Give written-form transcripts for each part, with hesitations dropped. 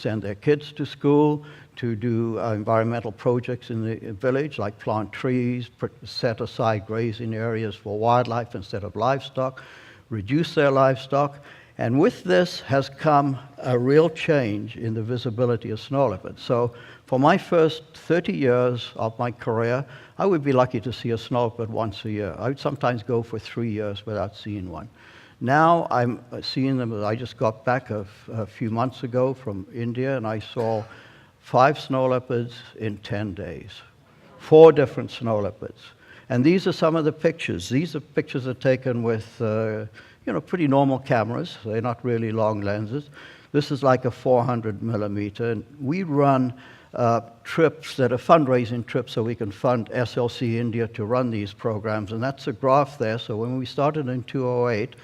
send their kids to school, to do environmental projects in the village, like plant trees, set aside grazing areas for wildlife instead of livestock, reduce their livestock. And with this has come a real change in the visibility of snow leopards. So for my first 30 years of my career, I would be lucky to see a snow leopard once a year. I would sometimes go for 3 years without seeing one. Now I'm seeing them. I just got back a few months ago from India, and I saw 5 snow leopards in 10 days. 4 different snow leopards. And these are some of the pictures. These are pictures that are taken with pretty normal cameras. They're not really long lenses. This is like a 400 millimeter. And we run trips that are fundraising trips so we can fund SLC India to run these programs. And that's a graph there. So when we started in 2008,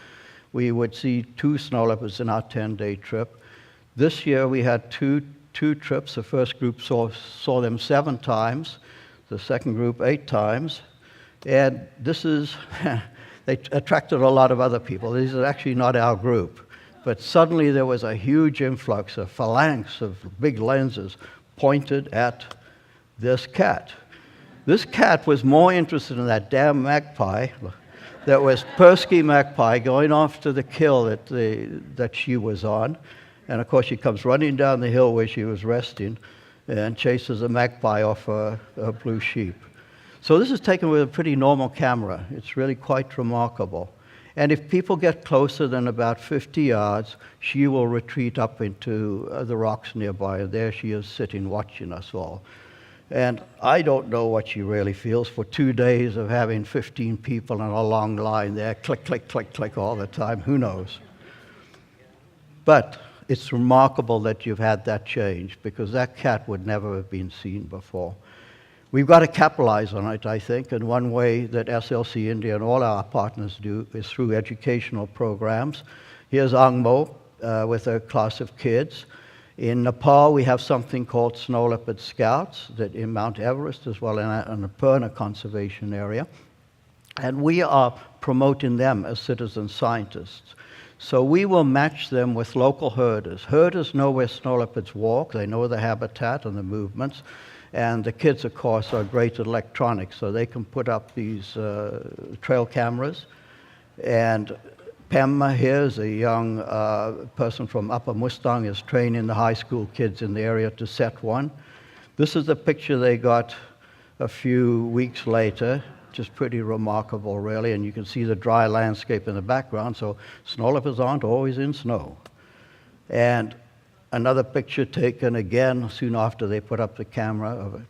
we would see 2 snow leopards in our 10-day trip. This year we had two trips. The first group saw them 7 times, the second group 8 times. And this is, they attracted a lot of other people. These are actually not our group. But suddenly there was a huge influx, a phalanx of big lenses pointed at this cat. This cat was more interested in that damn magpie. That was Persky magpie going off to the kill that she was on. And of course she comes running down the hill where she was resting and chases a magpie off a blue sheep. So this is taken with a pretty normal camera. It's really quite remarkable. And if people get closer than about 50 yards, she will retreat up into the rocks nearby, and there she is sitting watching us all. And I don't know what she really feels for 2 days of having 15 people in a long line there, click, click, click, click all the time. Who knows? But it's remarkable that you've had that change, because that cat would never have been seen before. We've got to capitalize on it, I think, and one way that SLC India and all our partners do is through educational programs. Here's Angmo with a class of kids. In Nepal, we have something called Snow Leopard Scouts that in Mount Everest as well in the Purna Conservation Area. And we are promoting them as citizen scientists. So we will match them with local herders. Herders know where snow leopards walk. They know the habitat and the movements. And the kids, of course, are great at electronics, so they can put up these trail cameras. And Pemma here is a young person from Upper Mustang, is training the high school kids in the area to set one. This is the picture they got a few weeks later, just pretty remarkable, really. And you can see the dry landscape in the background, so snow leopards aren't always in snow. And another picture taken again soon after they put up the camera of